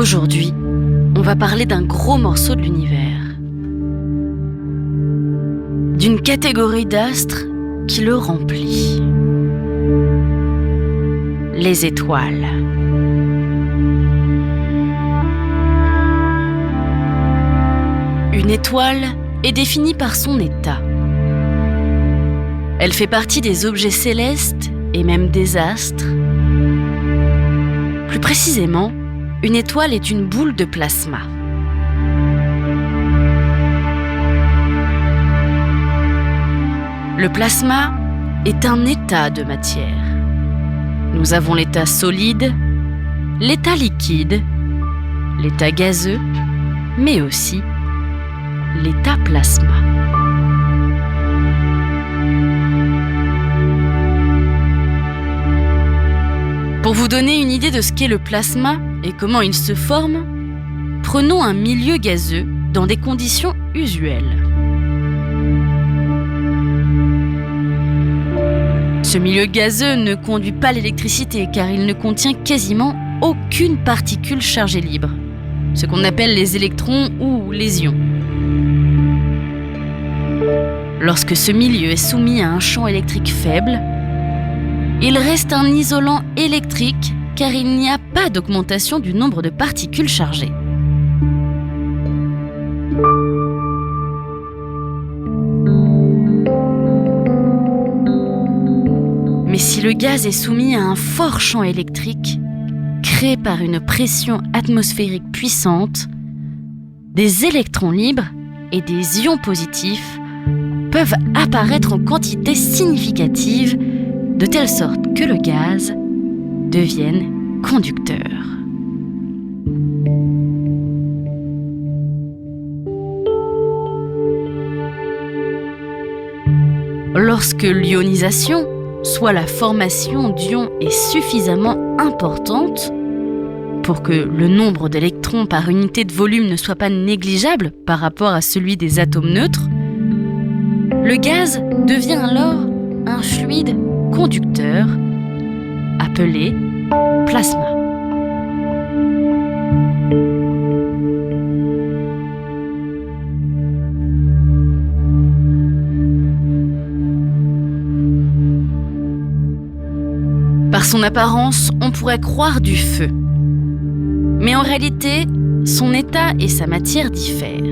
Aujourd'hui, on va parler d'un gros morceau de l'univers. D'une catégorie d'astres qui le remplit. Les étoiles. Une étoile est définie par son état. Elle fait partie des objets célestes et même des astres. Plus précisément, une étoile est une boule de plasma. Le plasma est un état de matière. Nous avons l'état solide, l'état liquide, l'état gazeux, mais aussi l'état plasma. Pour vous donner une idée de ce qu'est le plasma et comment il se forme, prenons un milieu gazeux dans des conditions usuelles. Ce milieu gazeux ne conduit pas l'électricité car il ne contient quasiment aucune particule chargée libre, ce qu'on appelle les électrons ou les ions. Lorsque ce milieu est soumis à un champ électrique faible, il reste un isolant électrique car il n'y a pas d'augmentation du nombre de particules chargées. Mais si le gaz est soumis à un fort champ électrique, créé par une pression atmosphérique puissante, des électrons libres et des ions positifs peuvent apparaître en quantité significative, de telle sorte que le gaz devienne conducteur. Lorsque l'ionisation, soit la formation d'ions, est suffisamment importante pour que le nombre d'électrons par unité de volume ne soit pas négligeable par rapport à celui des atomes neutres, le gaz devient alors un fluide conducteur appelé plasma. Par son apparence, on pourrait croire du feu. Mais en réalité, son état et sa matière diffèrent.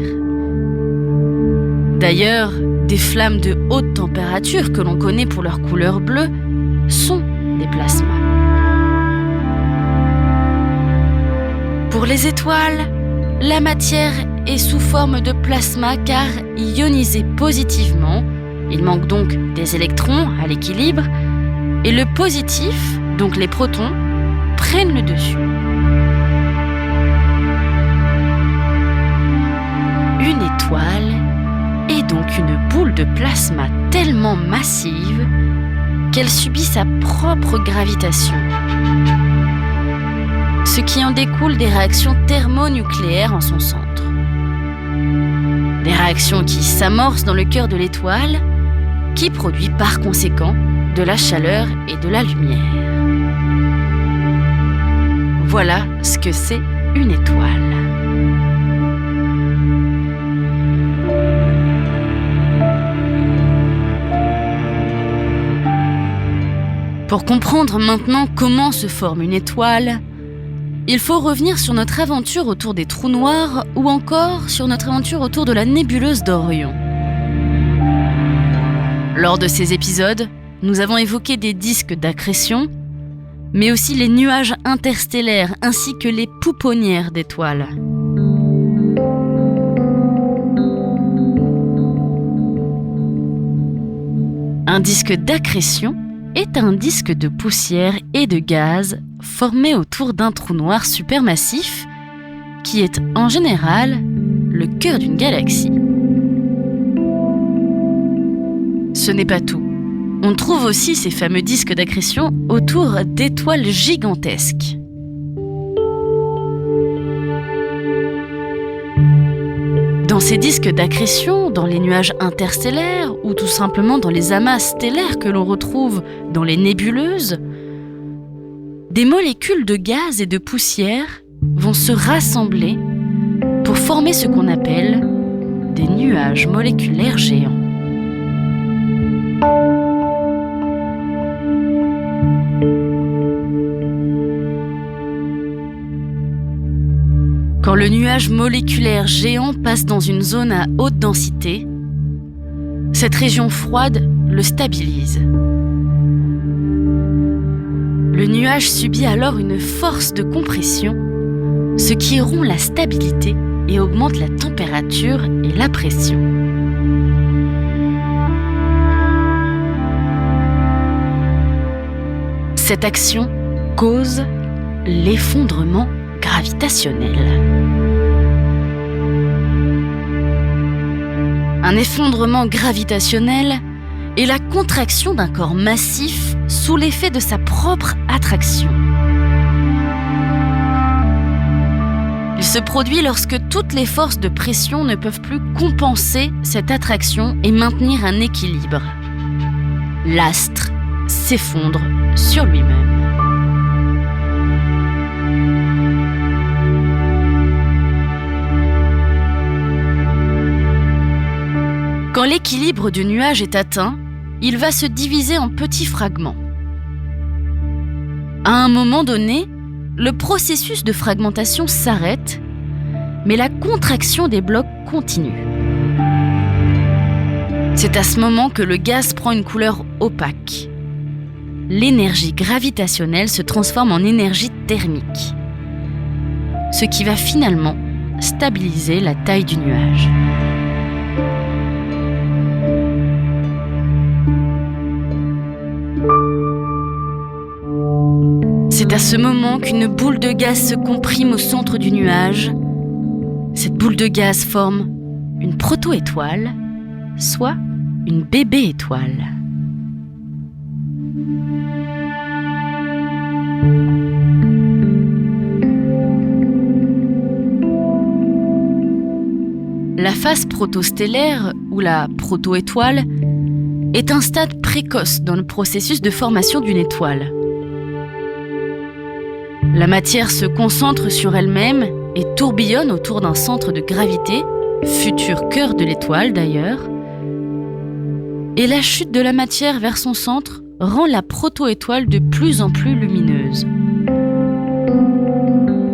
D'ailleurs, des flammes de haute température que l'on connaît pour leur couleur bleue sont des plasmas. Pour les étoiles, la matière est sous forme de plasma car ionisée positivement, il manque donc des électrons à l'équilibre, et le positif, donc les protons, prennent le dessus. Une étoile est donc une boule de plasma tellement massive qu'elle subit sa propre gravitation. Ce qui en découle des réactions thermonucléaires en son centre. Des réactions qui s'amorcent dans le cœur de l'étoile, qui produit par conséquent de la chaleur et de la lumière. Voilà ce que c'est une étoile. Pour comprendre maintenant comment se forme une étoile, il faut revenir sur notre aventure autour des trous noirs ou encore sur notre aventure autour de la nébuleuse d'Orion. Lors de ces épisodes, nous avons évoqué des disques d'accrétion, mais aussi les nuages interstellaires ainsi que les pouponnières d'étoiles. Un disque d'accrétion est un disque de poussière et de gaz formé autour d'un trou noir supermassif qui est en général le cœur d'une galaxie. Ce n'est pas tout. On trouve aussi ces fameux disques d'accrétion autour d'étoiles gigantesques. Dans ces disques d'accrétion, dans les nuages interstellaires ou tout simplement dans les amas stellaires que l'on retrouve dans les nébuleuses, des molécules de gaz et de poussière vont se rassembler pour former ce qu'on appelle des nuages moléculaires géants. Quand le nuage moléculaire géant passe dans une zone à haute densité, cette région froide le stabilise. Le nuage subit alors une force de compression, ce qui rompt la stabilité et augmente la température et la pression. Cette action cause l'effondrement gravitationnel. Un effondrement gravitationnel est la contraction d'un corps massif sous l'effet de sa propre attraction. Il se produit lorsque toutes les forces de pression ne peuvent plus compenser cette attraction et maintenir un équilibre. L'astre s'effondre sur lui-même. Quand l'équilibre du nuage est atteint, il va se diviser en petits fragments. À un moment donné, le processus de fragmentation s'arrête, mais la contraction des blocs continue. C'est à ce moment que le gaz prend une couleur opaque. L'énergie gravitationnelle se transforme en énergie thermique, ce qui va finalement stabiliser la taille du nuage. C'est à ce moment qu'une boule de gaz se comprime au centre du nuage. Cette boule de gaz forme une proto-étoile, soit une bébé étoile. La phase protostellaire, ou la proto-étoile, est un stade précoce dans le processus de formation d'une étoile. La matière se concentre sur elle-même et tourbillonne autour d'un centre de gravité, futur cœur de l'étoile d'ailleurs. Et la chute de la matière vers son centre rend la proto-étoile de plus en plus lumineuse.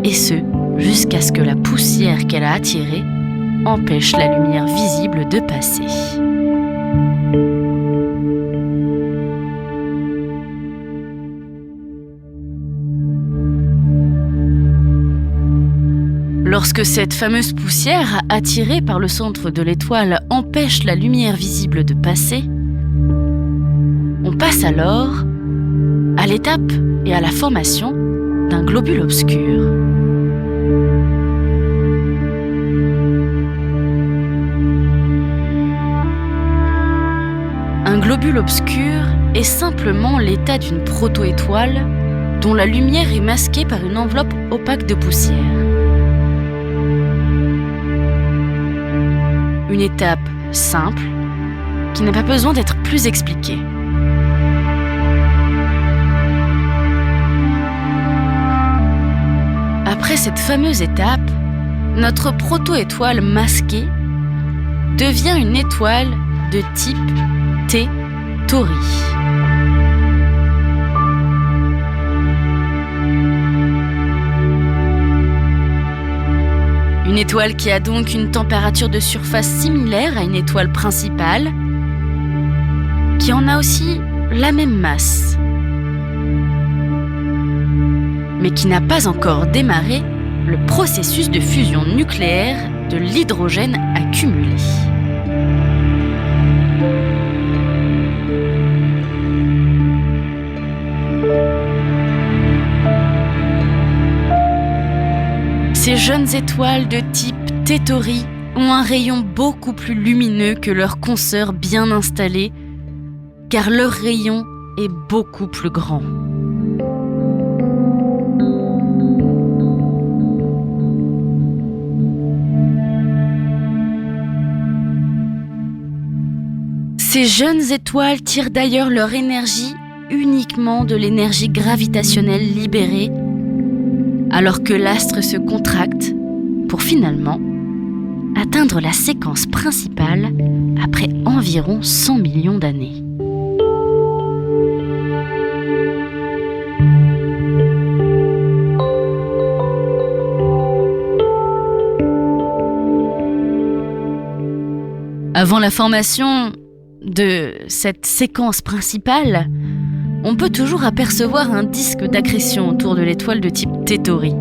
Et ce, jusqu'à ce que la poussière qu'elle a attirée empêche la lumière visible de passer. Lorsque cette fameuse poussière, attirée par le centre de l'étoile, empêche la lumière visible de passer, on passe alors à l'étape et à la formation d'un globule obscur. Un globule obscur est simplement l'état d'une proto-étoile dont la lumière est masquée par une enveloppe opaque de poussière. Une étape simple qui n'a pas besoin d'être plus expliquée. Après cette fameuse étape, notre proto-étoile masquée devient une étoile de type T Tauri. Une étoile qui a donc une température de surface similaire à une étoile principale, qui en a aussi la même masse, mais qui n'a pas encore démarré le processus de fusion nucléaire de l'hydrogène accumulé. Ces jeunes étoiles de type T Tauri ont un rayon beaucoup plus lumineux que leurs consoeurs bien installées, car leur rayon est beaucoup plus grand. Ces jeunes étoiles tirent d'ailleurs leur énergie uniquement de l'énergie gravitationnelle libérée alors que l'astre se contracte pour finalement atteindre la séquence principale après environ 100 millions d'années. Avant la formation de cette séquence principale, on peut toujours apercevoir un disque d'accrétion autour de l'étoile de type T-Tauri.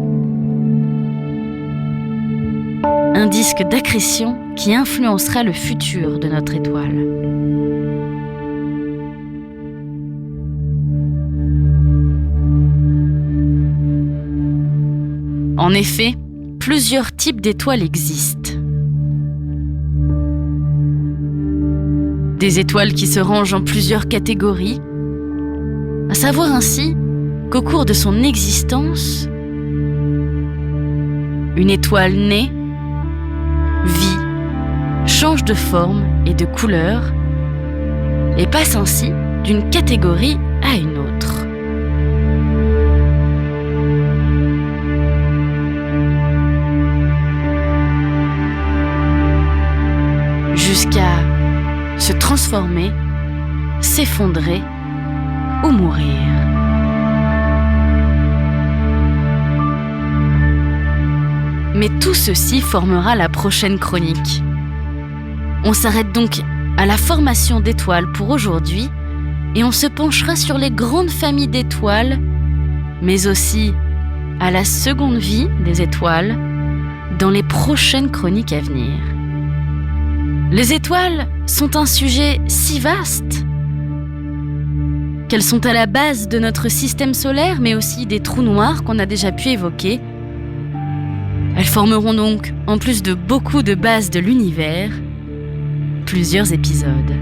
Un disque d'accrétion qui influencera le futur de notre étoile. En effet, plusieurs types d'étoiles existent. Des étoiles qui se rangent en plusieurs catégories, à savoir ainsi qu'au cours de son existence, une étoile naît, vit, change de forme et de couleur et passe ainsi d'une catégorie à une autre. Jusqu'à se transformer, s'effondrer ou mourir. Mais tout ceci formera la prochaine chronique. On s'arrête donc à la formation d'étoiles pour aujourd'hui et on se penchera sur les grandes familles d'étoiles, mais aussi à la seconde vie des étoiles dans les prochaines chroniques à venir. Les étoiles sont un sujet si vaste qu'elles sont à la base de notre système solaire, mais aussi des trous noirs qu'on a déjà pu évoquer. Elles formeront donc, en plus de beaucoup de bases de l'univers, plusieurs épisodes.